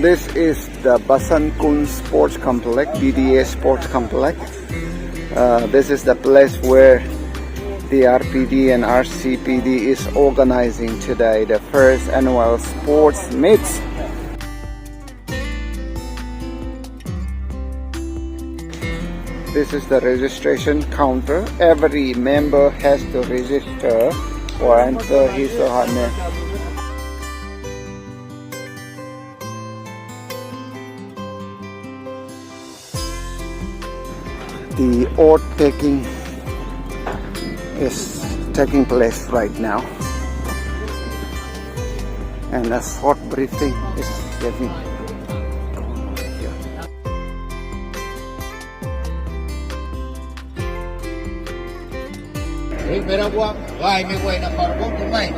This is the Basan Kun Sports Complex, BDA Sports Complex. This is the place where the RPD and RCPD is organizing today the first annual sports meets. This is the registration counter. Every member has to register or enter his or her name. The oath taking is taking place right now, and a short briefing is getting going on here. Meron buwang gay may way na parang kumay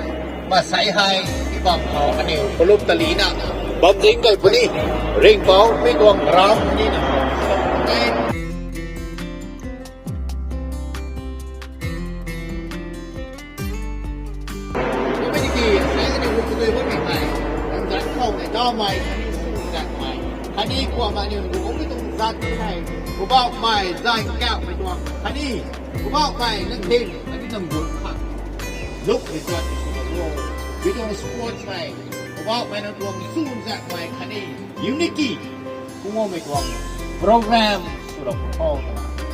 masayhay ibang ano pulup talina bamding kay puni ring pao may tuwang ram ni na đo mày giặt mày hắn đi qua mà nhiều người cũng biết tung giặt như này của bao mày dành kẹo mày tuồng hắn đi của bao mày lên tin hắn đi nằm gục hẳn lúc thì giặt biết tung sports mày của bao mày nó tuồng xung giặt mày hắn đi unity cũng ngon mày tuồng program sửa động của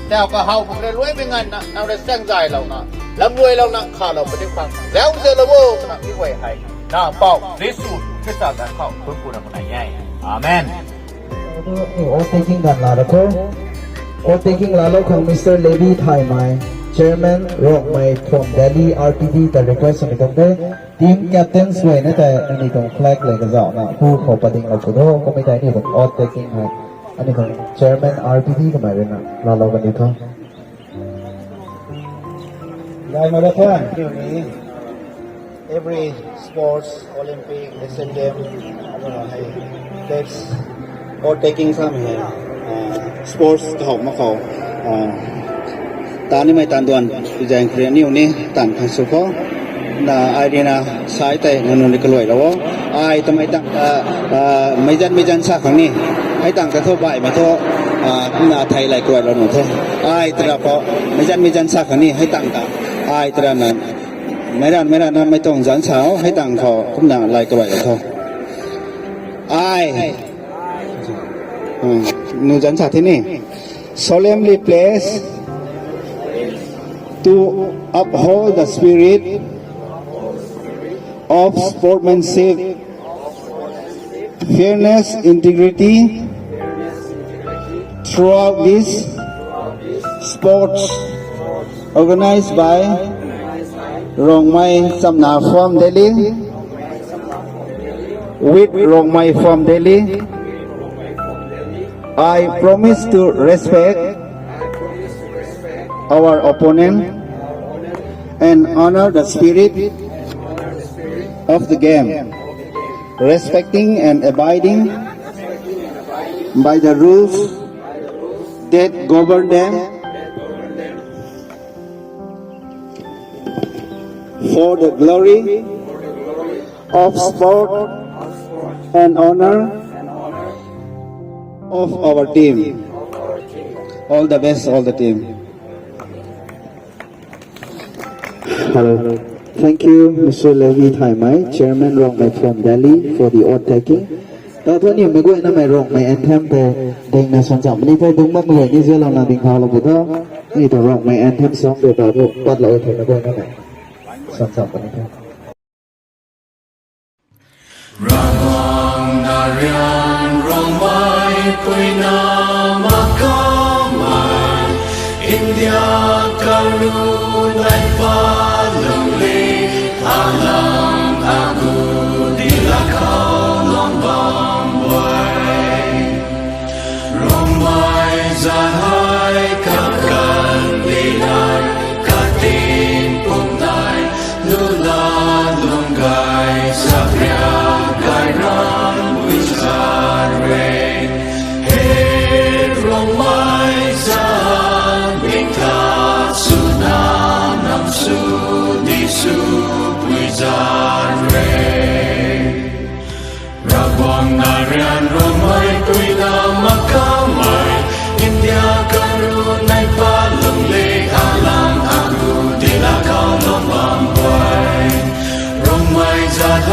theo cả hậu cũng lên lưới với ngành nào để sang dài lâu nè làm nuôi lâu nặng khả lâu phải đi khoảng déo giờ là vô nặng như vậy hay nào bảo lý sụt cái sao đã khẩu cuối cùng là một ngày nhảy amen. All taking that lalo all taking lalo from Mr. Levi Thai Mai, Chairman Rongmei from Delhi RTD. The request on the team captains way na tayo ani kong flag like kaza na who ko pating na kudo ko may tayo ni kong all taking hai ani kong Chairman RTD ko may na lalo ba nito. Dahil marathon ni every sports, Olympic, Asian Games, I don't know, that's all taking some here. Sports to học mà khẩu. Ta ni mai tan tuan, dành kể nhiều ni tan thành số khó. Na ai đi na sai tay ngon đi cái loại đó. Ai ta mai tăng mấy dân sa khang ni, hay tăng cái thô bại mà thô na thay lại cái loại đó nữa thế. Ai tra có mấy dân sa khang ni hay tăng cả. Ai tra na mấy đàn mấy tổng gián sáo hay tặng họ cũng là lại cái vậy thôi ai nu gián sáo thế này solemnly pledge to uphold the spirit of sportsmanship, fairness, integrity throughout this sports organized by Rongmei Samna from Delhi, with Rongmei from Delhi, I promise to respect our opponent and honor the spirit of the game, respecting and abiding by the rules that govern them, for the glory of sport and honor of our team. All the best, all the team. Hello. Thank you, Mr. Levi Thai Mai, Chairman Rongmei from Delhi, for the oath taking. Đó thôi nhiều mấy quên nó mày Rongmei anthem về đình là son trọng đi thôi đúng 30 như giữa lòng là bình thảo là bữa đó như tổ Rongmei anthem song về bảo hộ bắt lỗi thôi nó quên nó mày. Rangong narian Rongmei puina makamai India karunai palungli alam aku dilakau long bambwai Rongmei zahai kakan linar katin punai lula lunggai sapria gairan wisare he Rongmei san bingkai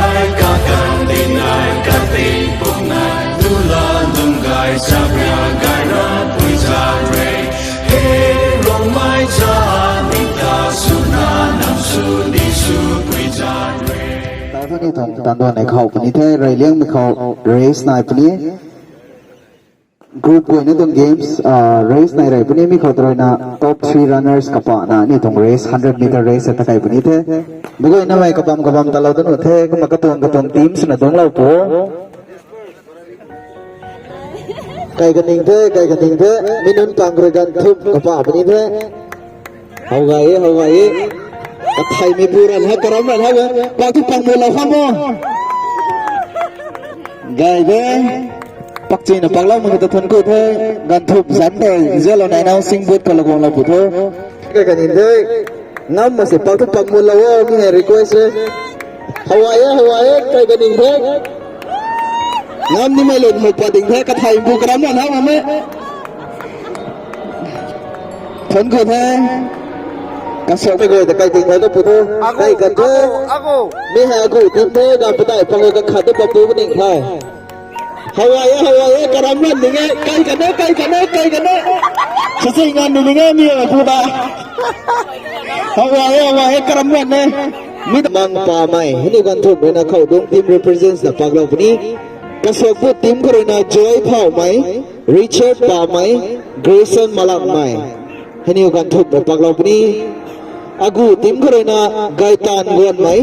hai ka kan tin ai ka tin pum nai lu la lung gai sa bia gai ra pui sa re he rong mai cha mi ta su na nam su di su pui sa re แต่พวกนี้ตันตัวไหนเขาปนิเทไรเลี้ยงไม่เขาเรสไหนปนิกรุ๊ปกูนี่ตรง games race ในไรปนิมีเขาตัวน่ะ top 3 runners กับป่าน่ะนี่ตรง race 100 meter race แต่ใครปนิเทบุกอินอะไรกับบัมตลอดตัวนู้นเทก็มากระตุ้นทีมสนับสนุนเราปุ๊ไก่กันเทมีนุ่นปังกระกันทุบกับป่าปนิเทเอาไงไทยมีบูรันฮะกระรำรันฮะปากทุกปังมือเราข้ามบ่ไงเบ้ปักจีนปักเล่ามันจะทนกูเถอะกันทุบสันเลยเจ้าเราไหนน้องสิงบุตรกับเรากงเราปุ๊เถอะไก่กันเถอะน้ำมาสิปักทุกปังมือเราว่ามีรีเควสฮาวายไก่กันเถอะน้ำนี่ไม่หลุดหมดปดิ่งเถอะกับไทยบูกระรำรันฮะมันไม่ทนกูเถอะkasih apa kau dekat tinggal tu putus, kai kerja, ni aku tinggal dan betul panggil ke kado batu bening kai. Hawaii keramat dengan kai kena, sesingan dengan ni aku dah. Hawaii keramat ni, ni mang pamai, ini kan tu mereka kau dong tim represents the paglau ni. Kasih aku tim kerana Joy pamai, Richard pamai, Grayson malang mai. Ini kan tu mereka paglau ni. Agu tim kerana gaitan guan mai,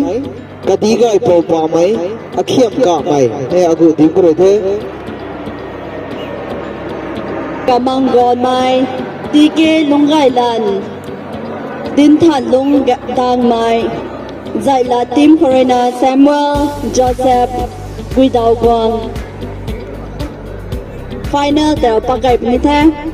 ketiga ipau pa mai, akhiam ka mai. Agu tim kerana Kamang guan mai, tike lungai lan, tin than lung dang mai, zai la tim kerana Samuel Joseph Guidau guang. Final tel pakai penithe.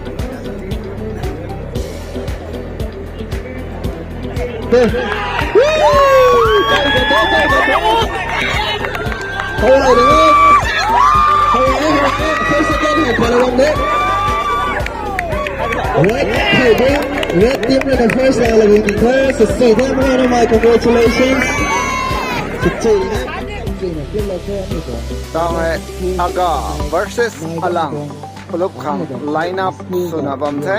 Red team in the first element in first, so say them one of my congratulations. ต้องaga versus alang peluk kang line up sunabam the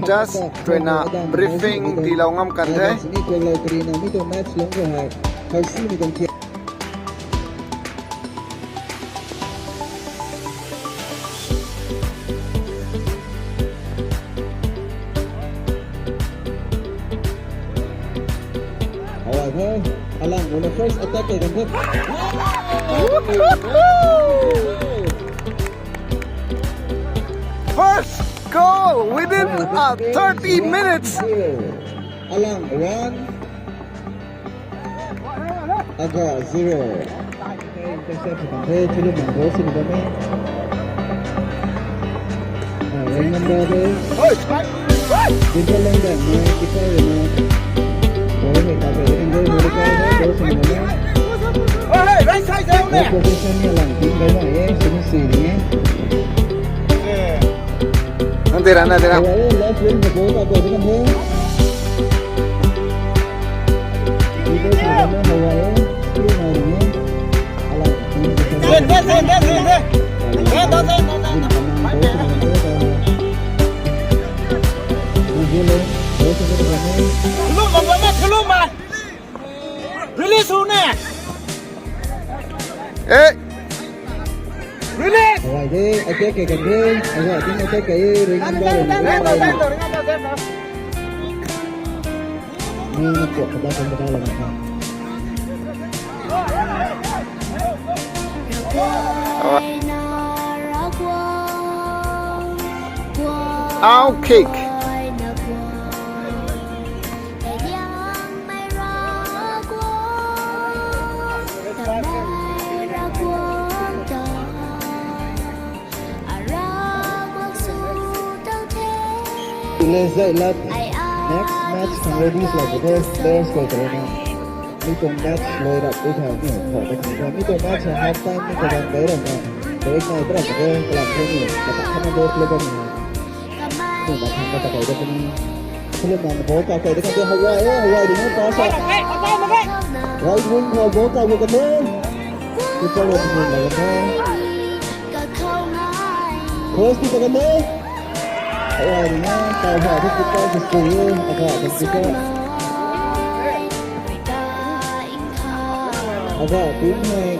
just trena briefing di laungam kan the Alang, when the first attack they can hit. first goal within 30 minutes. Alang 1, Aga 0. Intercept to the Mongols in the domain. Remember this? Kita lenggan, kita remember. Nanti Rana. Belum mas. Release una. Release. Rồi đi, ai chơi kìa cần đi. Rồi chúng ta chơi kìa ring ba rồi. Ni nak buat pada kita lah macam. Out kick. Let's next match thằng ladies là của tôi players của tôi nè. Đi cùng match lôi đặt đi theo kiểu khỏi cái gì đi cùng match là half time đi cùng đấy rồi nè. Đấy này tức là của tôi làm thêm nhiều và tạo thêm đôi play bên này. Để mà thằng ta thấy được cái Suleiman, the ball got okay. They can do Hawaii, Hawaii, the pass up. Right wing, the ball got with the man. Good ball with the man. Cross to the man. Hawaii, the man. Tao Hà thích cái ball just for you. Agak tiếng này.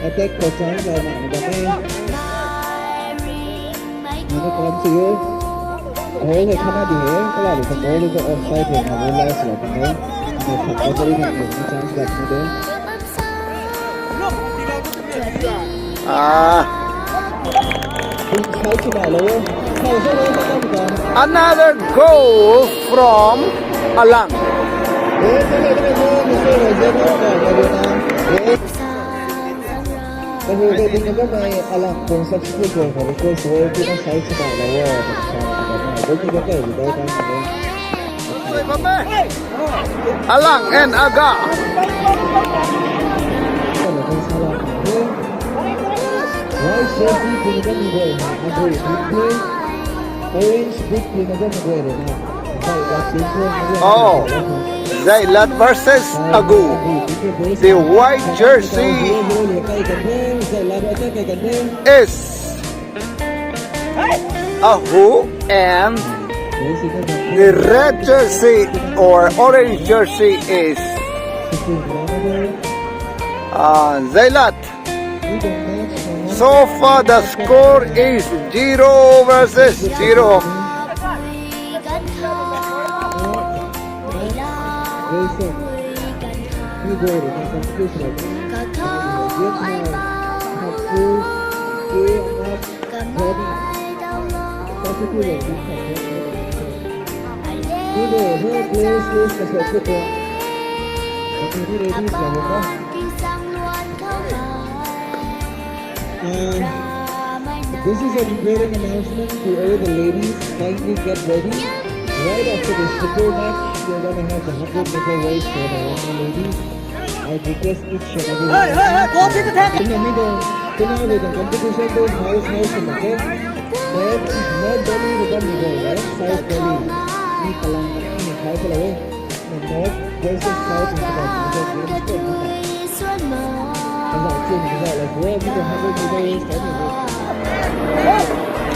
Attack của trái vào mạng của bạn. Nó có lắm xíu. Ôi người không ai để có là để thằng bố lên cái offside thì nó lên lại sửa thằng đấy. Người thật có tới nhận được cái chance đặt như thế. Sai chứ nào luôn. Another goal from Alang. Tapi tinggal kan alam pun substitute goal for because we kita size sudah lawa. Betul juga kan kita kan. Alang and Aga. White jersey tinggal ni goal. Agree. Play orange big tinggal ni goal. Oh, Zailat versus Agu. The white jersey is Agu and the red jersey or orange jersey is Zailat. So far the score is 0 versus 0. This is a important announcement to all the ladies. Kindly get ready. Right after this football match, we're going to have the 100-meter race for the Rongmei ladies. I request each and every one. In the middle, tonight with the competition, those house in the game. Red belly with the middle, right? South belly. Ni kalang ni kaya pala eh. North versus south is about the game. And that's it. Like where we the 100-meter race anyway.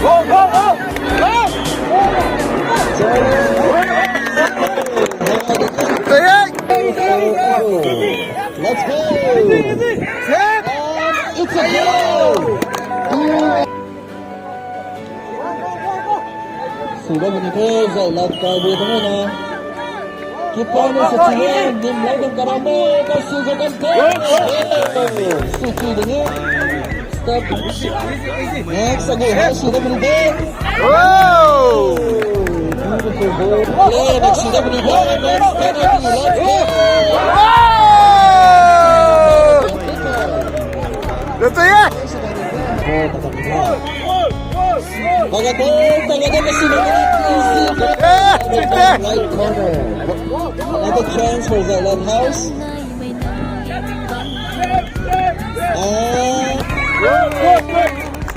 Go, go, go! Go! Let's go! It's a goal! Sudah menikah, Zailat kau boleh tengok na. Kita ni sesuai dimulai dengan karame kasih jalan gol. Suci dengan step. Next again, sudah menikah. Wow! Beautiful goal. Play, but sudah menikah. Next penalty. Let's go! Betul ya? Tagad masih right corner. Another chance for Zailat House.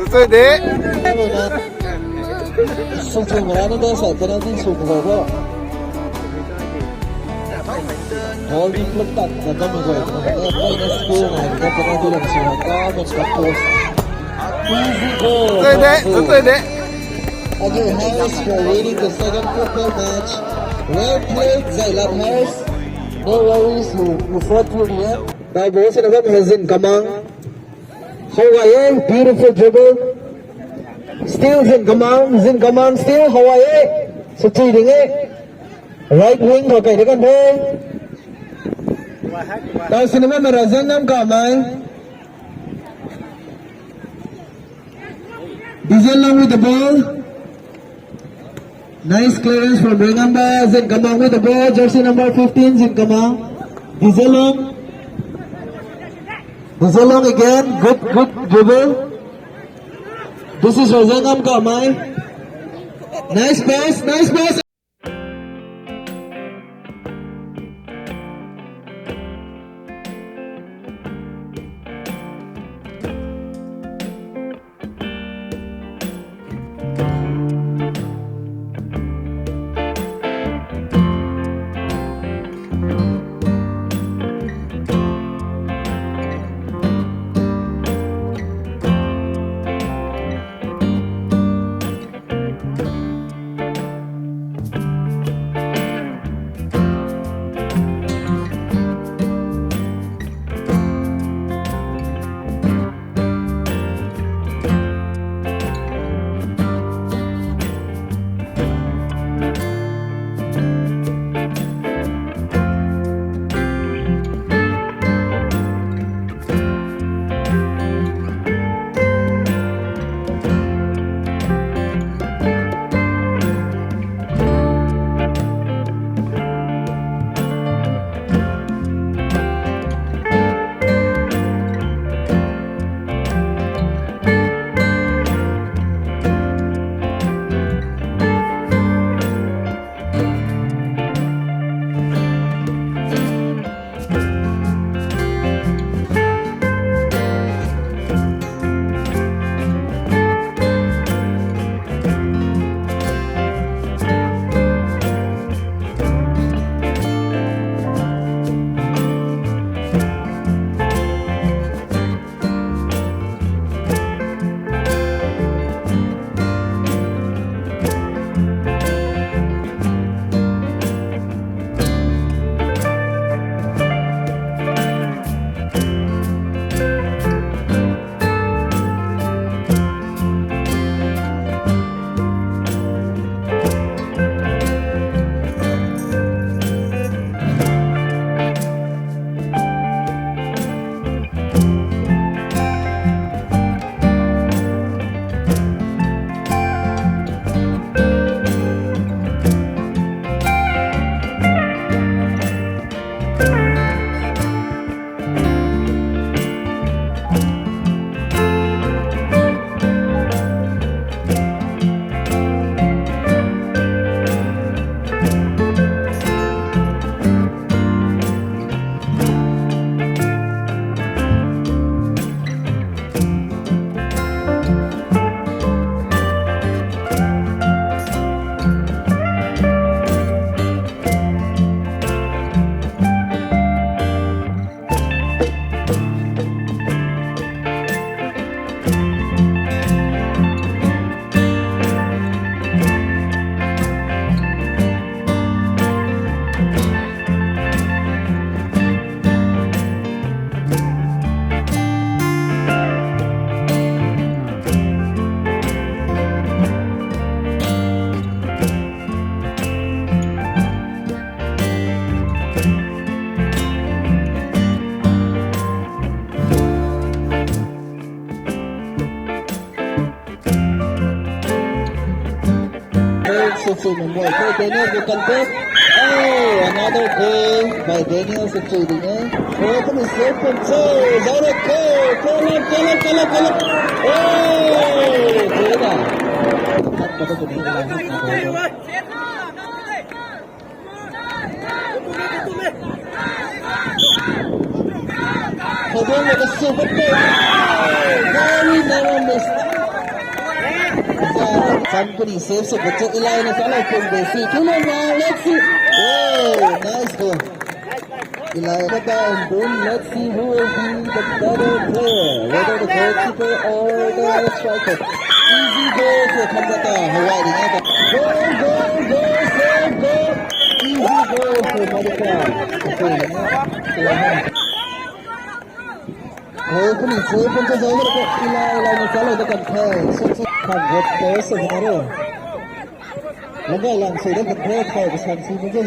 Betul dek. Suci mana tu saya penalti suci berapa? Ball dipletak dan kami gue. Minus 2 nah kita penalti langsung akan mencetak post. Easy goal. Betul dek. Betul dek. Again, Harris for winning the second football match. Well played, Zailat Harris. No worries, you fought through the end. Now, boss and again, Hazin Kamang. Hawaii, beautiful dribble. Still Zin Kamang, still Hawaii. So, cheating it. Right wing, okay, they can play. Now, Sinema Marazanam Kamang. Diesel along with the ball. Nice clearance from Rongmei. Zin Kamang with the ball. Jersey number 15, Zin Kamang. Diesel long again. Good dribble. This is Rongmei Kamang. Nice pass. succeeding. Okay, Daniel Bukantek. Oh, another goal by Daniel succeeding. Open is open. So, direct goal. Call up. Oh, good. Cut pa to Hold with a super goal. Very narrow miss. Somebody saves it, but the line is all open. They see. Come on now, let's see. Oh, nice goal. Eli and boom, let's see who will be the better player, whether the goalkeeper or the striker. Easy goal for Kamata, Hawaii. Goal, save goal. Easy goal for Malika. Opening, save and just over the Eli and follow the campaign. So come with players of the Lagay lang, so the play for the San Francisco.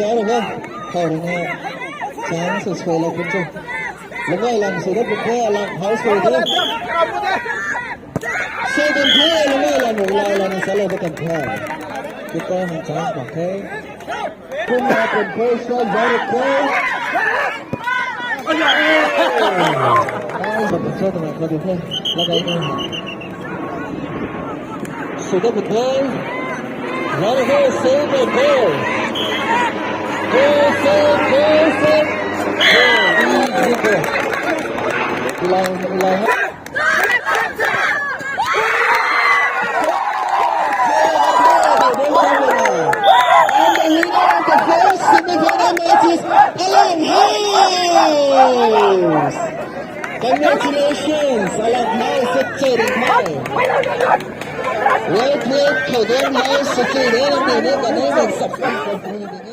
Chance is for like it. Lagay lang, so the play along house for the second play, Lagay lang, is all over the campaign. Good time and chance, okay? Come up and play, shot, very play. So the play. One goal, save a goal. Goal, save. Easy goal. Line. And the winner of the first semi-final match is Alan House. Congratulations, Alan House succeeding high. Wait, Kogan House succeeding and they make a name and subscribe.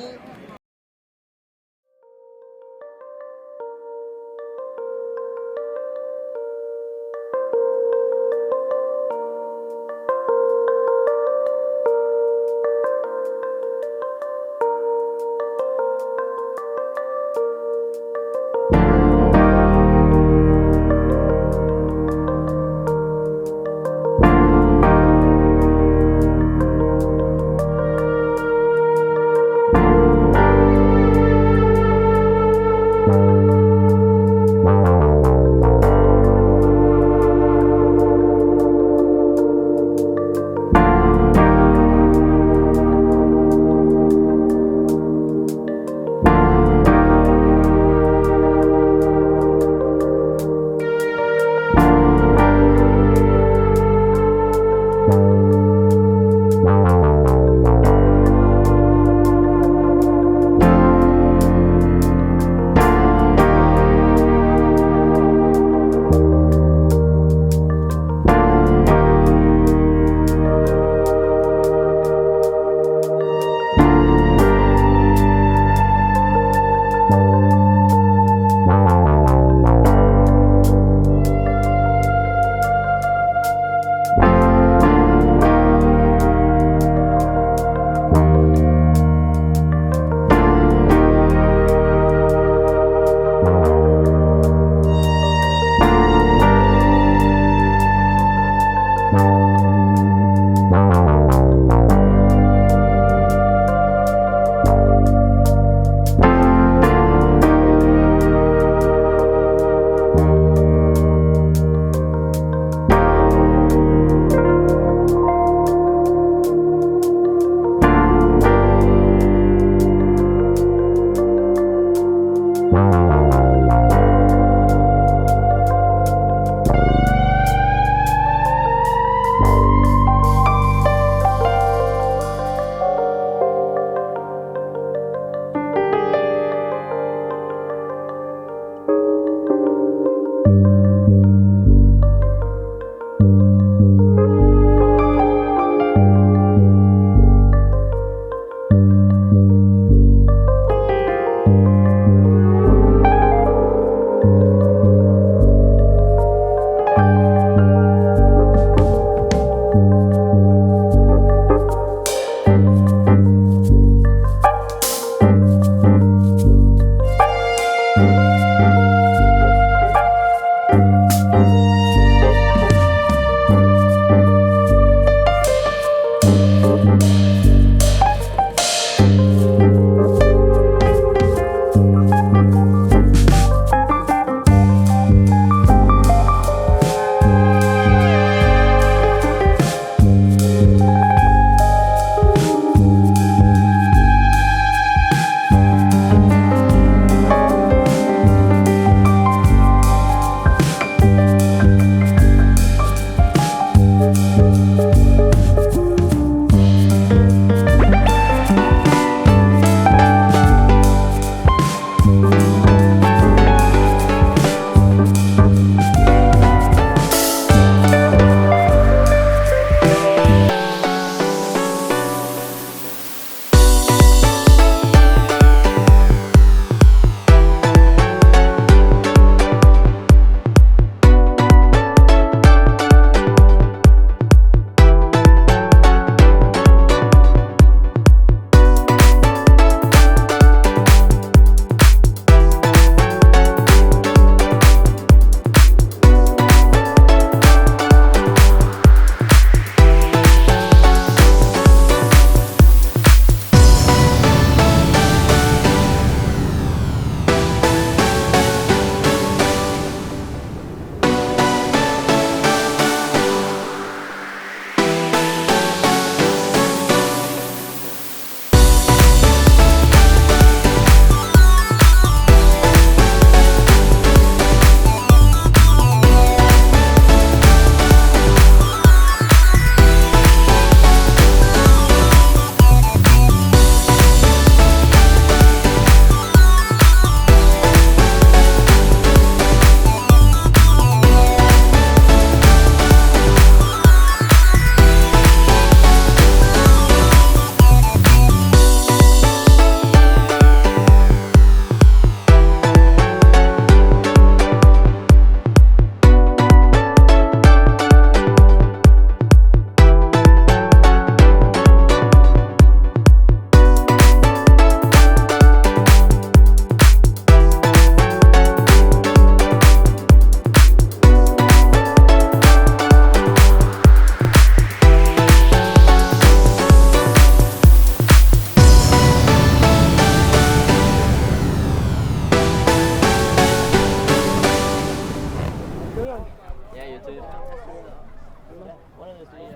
One of the three.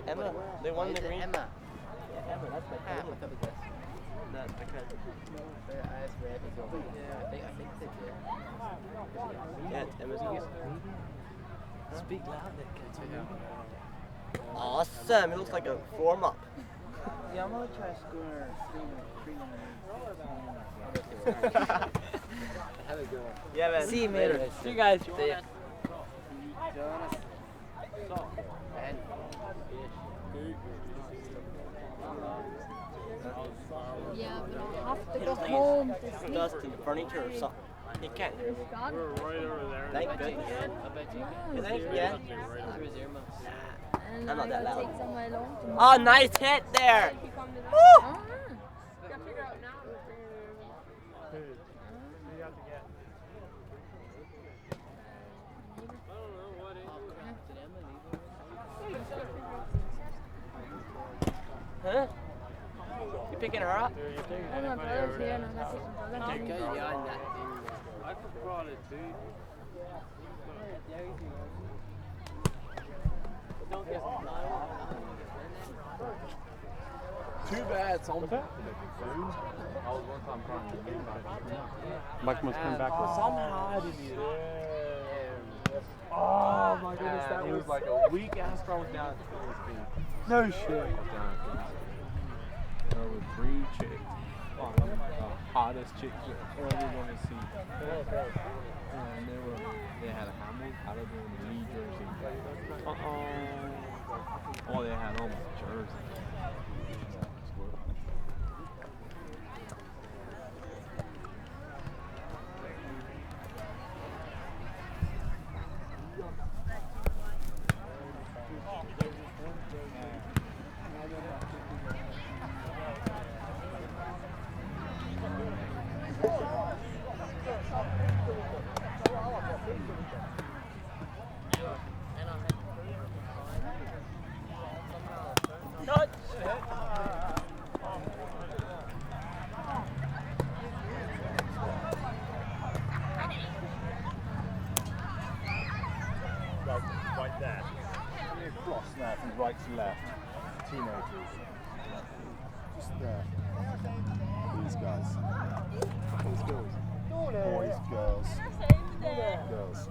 Emma. They won the green. Emma. Yeah, Emma. That's my favorite. That's because their eyes red as well. Yeah, I think they did. Yeah, it's Emma's house. Speak loudly, kids. Awesome! It looks like a warm up. Yeah, I'm gonna try scoring 3 Have a good one. Yeah, man. See you later. See you guys. See ya. Yeah, but I have to go home. Dust in the furniture or something. You can't. We're right over there. Thank goodness. You think? Yeah. I'm not that loud. Oh, nice hit there. Woo! Huh? You picking her up? Oh, my brother's here and I'm not taking brother. I forgot it, dude. Too bad, it's on the I was one time trying to do Mike must come back with somehow did you Oh my goodness, that was like a weak ass throw down at the team. No shit. There were 3 chicks. The hottest chicks you ever want to see. And they had a Hamilton out of the Lee jersey. Oh, they had all my jersey. Like that. Cross now from right to left. Teenagers. Just there. These guys. These girls. Boys, girls. Girls.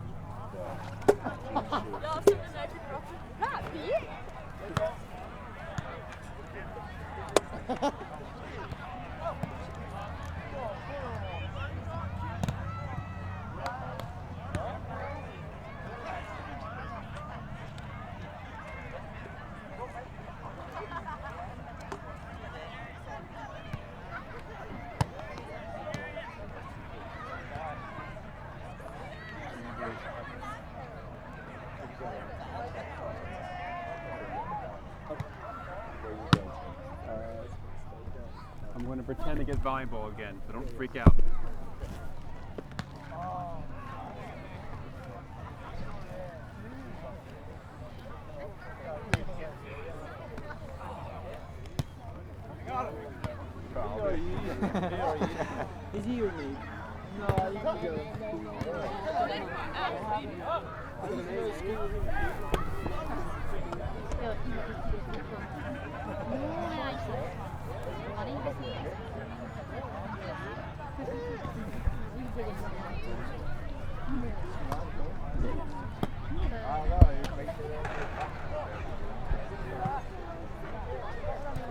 I'm going to pretend to get volleyball again, so don't freak out. Is he or me? No, you can go.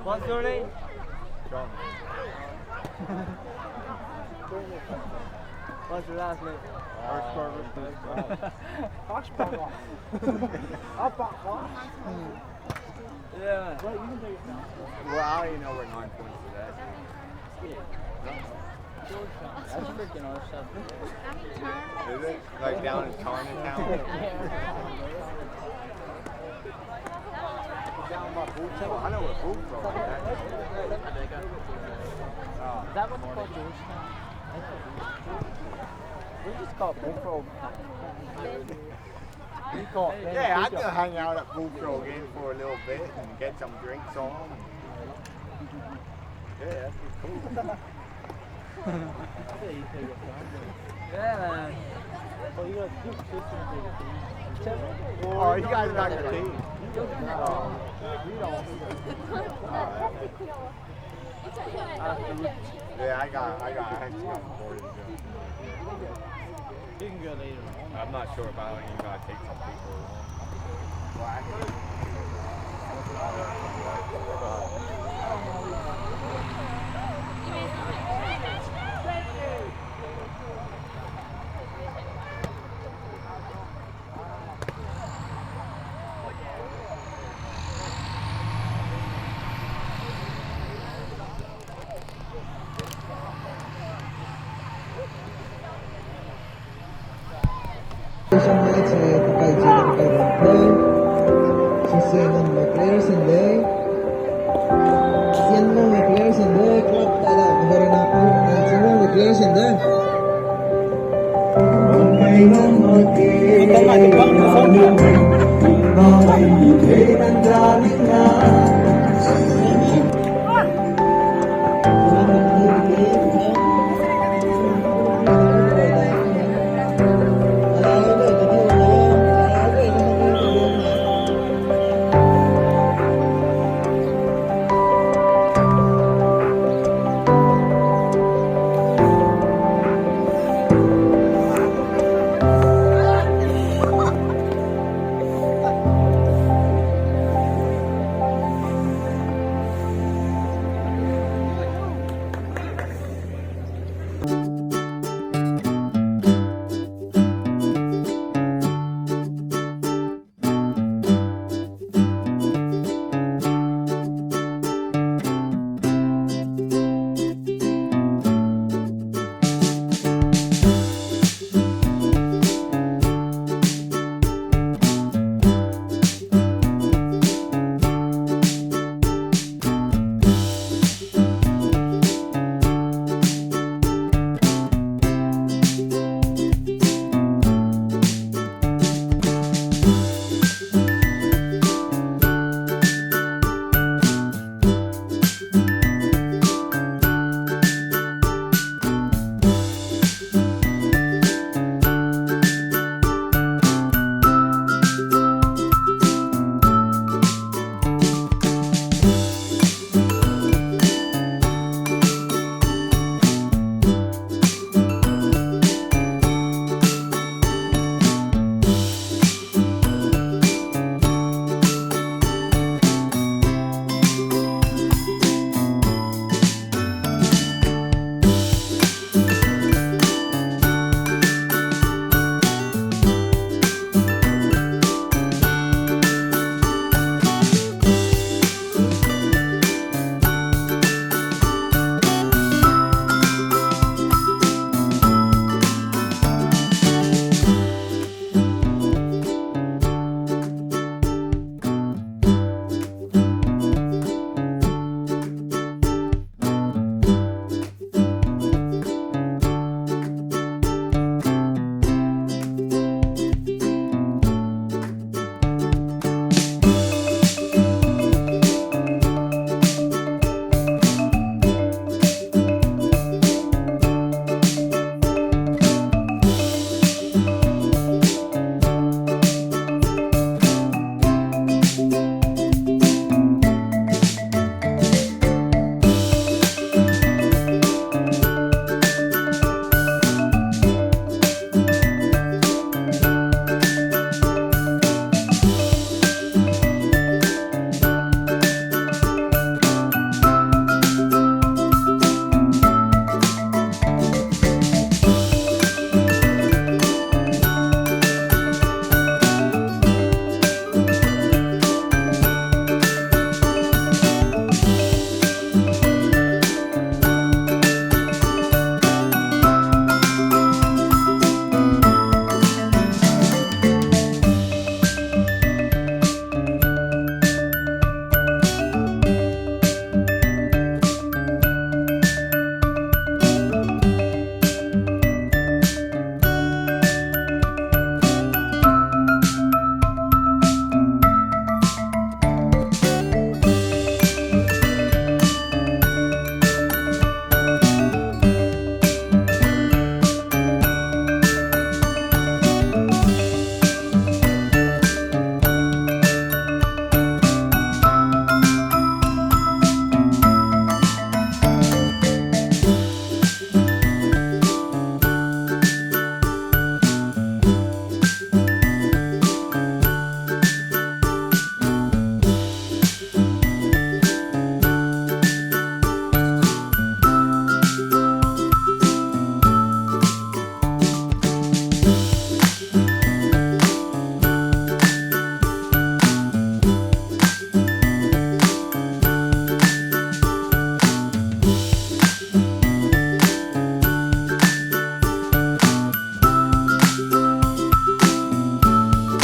What's your name? John. What's your last name? Yeah. Well, I already know we're 9 points today. That's freaking awesome. Is it? Like down in Chinatown? I know what Bullfrog Is that what's called Georgetown? We just call it Bullfrog. Yeah, I could hang out at Bullfrog Inn for a little bit and get some drinks on. Yeah, that'd be cool. Yeah, man. Oh, you got two sisters in the team. Oh, you guys got the team. Yeah, I actually got bored of it. You can go later on. I'm not sure about it. You gotta take some people along. Nationwide sa kapag sila kay Rongmei, susunan may players and day. Yan mo may players and day, club tala, kabari na ako. Yan mo may players and day. Rongmei ng